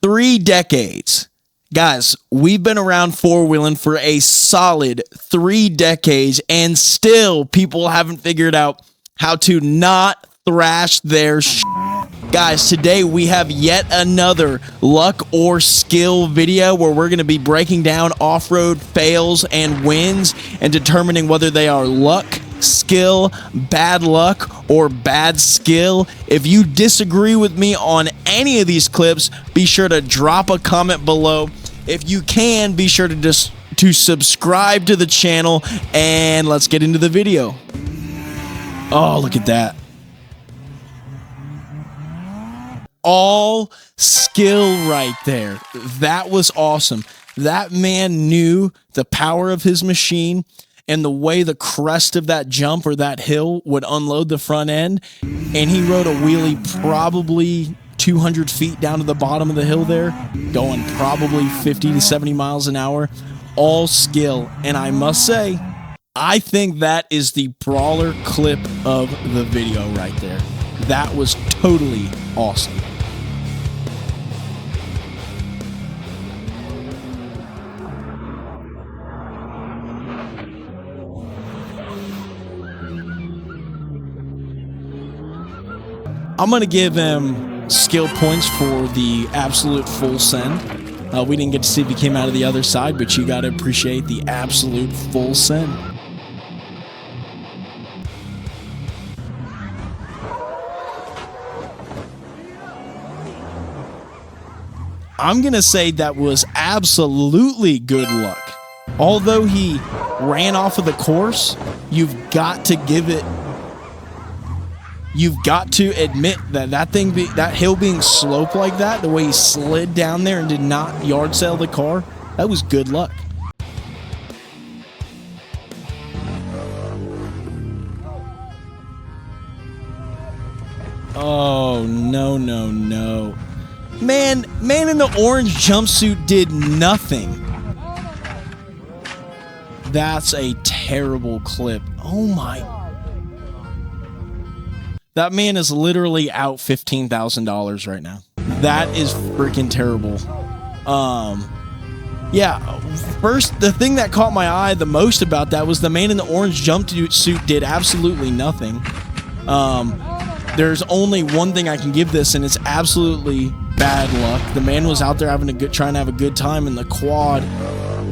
3 decades. Guys, we've been around four-wheeling for a solid 3 decades, and still people haven't figured out how to not thrash their Guys, today we have yet another luck or skill video where we're going to be breaking down off-road fails and wins and determining whether they are luck, skill, bad luck, or bad skill. If you disagree with me on any of these clips, be sure to drop a comment below. If you can, be sure to subscribe to the channel, and let's get into the video. Oh, look at that. All skill right there. That was awesome. That man knew the power of his machine and the way the crest of that jump or that hill would unload the front end, and he rode a wheelie probably 200 feet down to the bottom of the hill there, going probably 50 to 70 miles an hour. All skill. And I must say, I think that is the brawler clip of the video right there. That was totally awesome. I'm going to give him skill points for the absolute full send. We didn't get to see if he came out of the other side, but you got to appreciate the absolute full send. I'm going to say that was absolutely good luck. Although he ran off of the course, you've got to give it... You've got to admit that that hill being sloped like that, the way he slid down there and did not yard sale the car, that was good luck. Oh, no, no, no. Man in the orange jumpsuit did nothing. That's a terrible clip. Oh my. That man is literally out $15,000 right now. That is freaking terrible. Yeah, first, the thing that caught my eye the most about that was the man in the orange jumpsuit did absolutely nothing. There's only one thing I can give this, and it's absolutely bad luck. The man was out there trying to have a good time, and the quad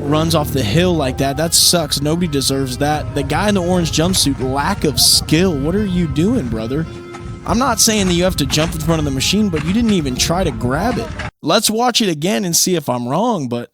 runs off the hill like that. That sucks. Nobody deserves that. The guy in the orange jumpsuit, lack of skill. What are you doing, brother? I'm not saying that you have to jump in front of the machine, but you didn't even try to grab it. Let's watch it again and see if I'm wrong, but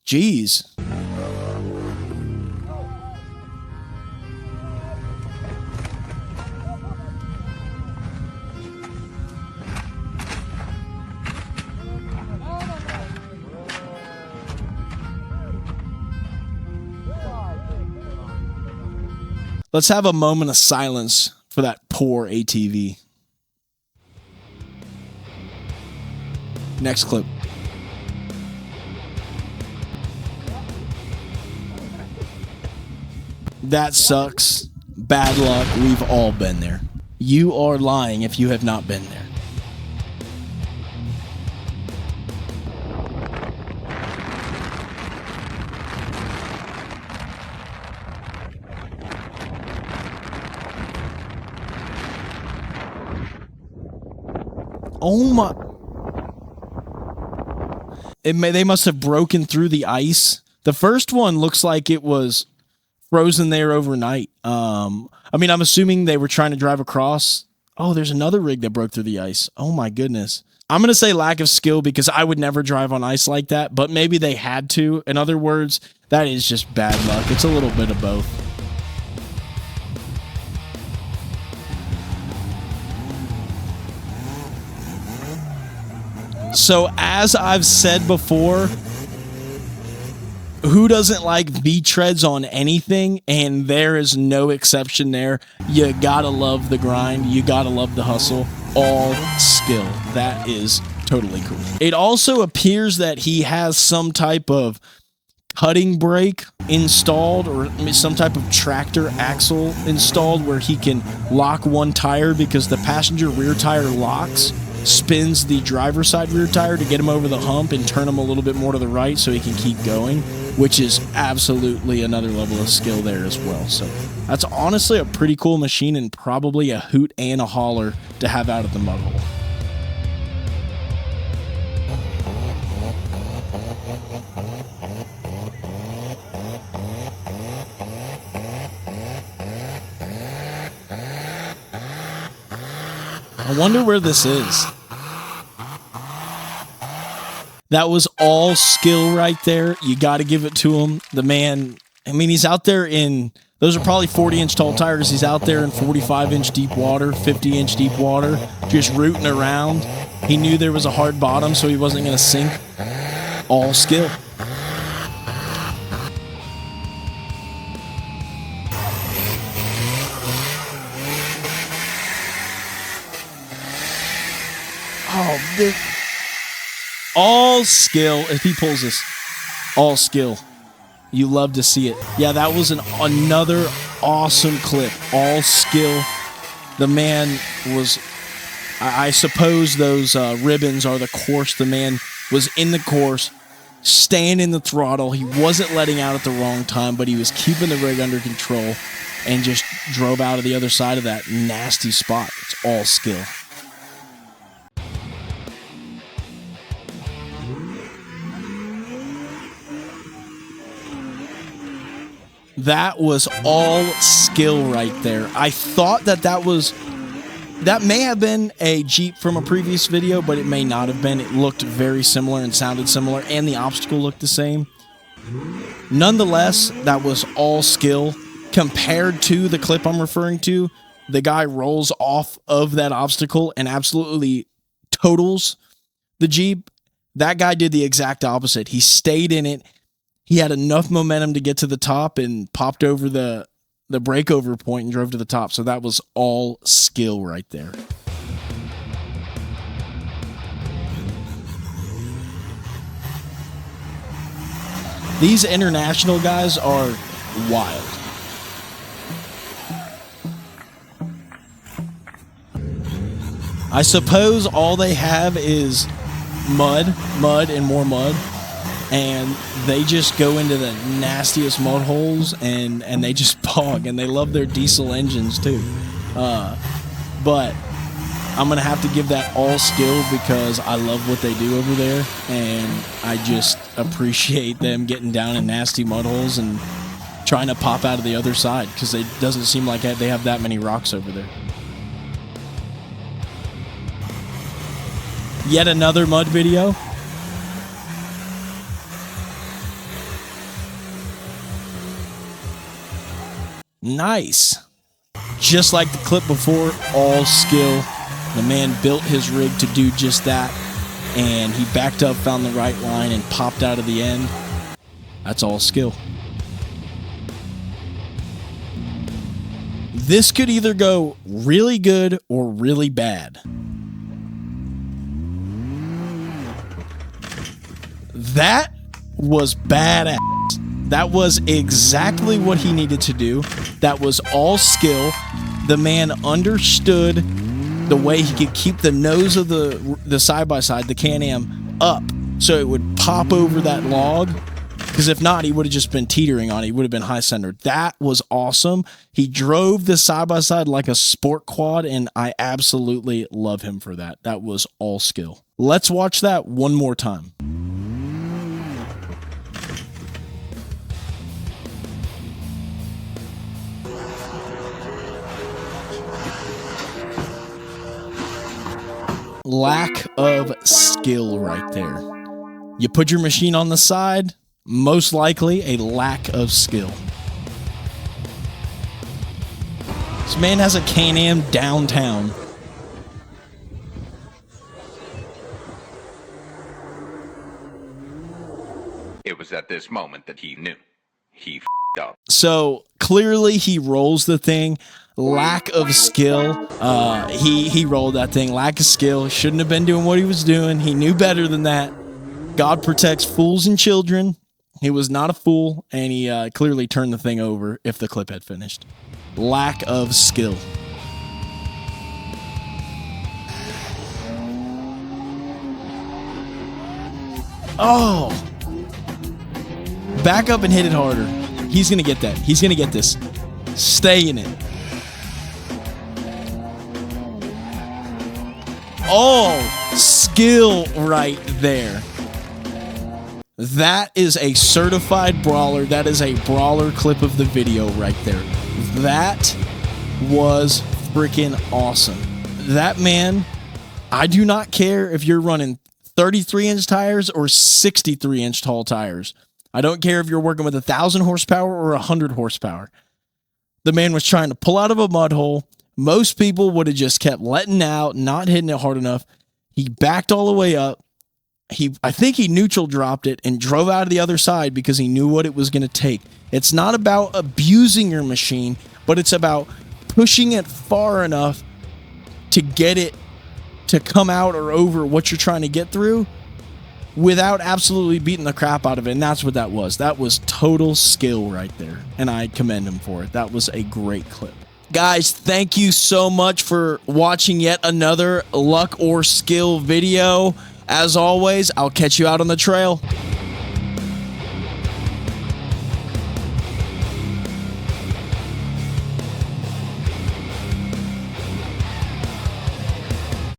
geez. Let's have a moment of silence for that poor ATV. Next clip. That sucks. Bad luck. We've all been there. You are lying if you have not been there. Oh my. They must have broken through the ice. The first one looks like it was frozen there overnight. I mean, I'm assuming they were trying to drive across. Oh, there's another rig that broke through the ice. Oh my goodness. I'm going to say lack of skill because I would never drive on ice like that, but maybe they had to. In other words, that is just bad luck. It's a little bit of both. So, as I've said before, who doesn't like V-treads on anything? And there is no exception there. You gotta love the grind. You gotta love the hustle. All skill. That is totally cool. It also appears that he has some type of cutting brake installed or some type of tractor axle installed where he can lock one tire because the passenger rear tire locks spins the driver's side rear tire to get him over the hump and turn him a little bit more to the right so he can keep going, which is absolutely another level of skill there as well. So that's honestly a pretty cool machine and probably a hoot and a holler to have out at the mud hole. I wonder where this is. That was all skill right there. You got to give it to him. The man, I mean, he's out there in, those are probably 40-inch tall tires. He's out there in 45-inch deep water, 50-inch deep water, just rooting around. He knew there was a hard bottom, so he wasn't going to sink. All skill. Oh, this, all skill. If he pulls this, all skill. You love to see it. Yeah, that was another awesome clip. All skill. The man was, I suppose those ribbons are the course. The man was in the course, staying in the throttle. He wasn't letting out at the wrong time, but he was keeping the rig under control and just drove out of the other side of that nasty spot. It's all skill. That was all skill right there. I thought that may have been a Jeep from a previous video, but it may not have been. It looked very similar and sounded similar, and the obstacle looked the same. Nonetheless, that was all skill. Compared to the clip I'm referring to, the guy rolls off of that obstacle and absolutely totals the Jeep. That guy did the exact opposite. He stayed in it. He had enough momentum to get to the top and popped over the breakover point and drove to the top. So that was all skill right there. These international guys are wild. I suppose all they have is mud, and more mud. And they just go into the nastiest mud holes and they just bog, and they love their diesel engines too. But I'm going to have to give that all skill because I love what they do over there, and I just appreciate them getting down in nasty mud holes and trying to pop out of the other side because it doesn't seem like they have that many rocks over there. Yet another mud video. Nice. Just like the clip before, all skill. The man built his rig to do just that, and he backed up, found the right line, and popped out of the end. That's all skill. This could either go really good or really bad. That was badass. That was exactly what he needed to do. That was all skill. The man understood the way he could keep the nose of the side-by-side, the Can-Am, up so it would pop over that log. Because if not, he would have just been teetering on it. He would have been high-centered. That was awesome. He drove the side-by-side like a sport quad, and I absolutely love him for that. That was all skill. Let's watch that one more time. Lack of skill right there. You put your machine on the side, most likely a lack of skill. This man has a Can-Am downtown. It was at this moment that he knew. He f***ed up. So clearly he rolls the thing. Lack of skill. He rolled that thing. Lack of skill. Shouldn't have been doing what he was doing. He knew better than that. God protects fools and children. He was not a fool, and he clearly turned the thing over if the clip had finished. Lack of skill. Oh. Back up and hit it harder. He's going to get that. He's going to get this. Stay in it. Oh, skill right there. That is a certified brawler. That is a brawler clip of the video right there. That was freaking awesome. That man, I do not care if you're running 33-inch tires or 63-inch tall tires. I don't care if you're working with 1,000 horsepower or 100 horsepower. The man was trying to pull out of a mud hole. Most people would have just kept letting out, not hitting it hard enough. He backed all the way up. I think he neutral dropped it and drove out of the other side because he knew what it was going to take. It's not about abusing your machine, but it's about pushing it far enough to get it to come out or over what you're trying to get through without absolutely beating the crap out of it. And that's what that was. That was total skill right there. And I commend him for it. That was a great clip. Guys, thank you so much for watching yet another luck or skill video. As always, I'll catch you out on the trail.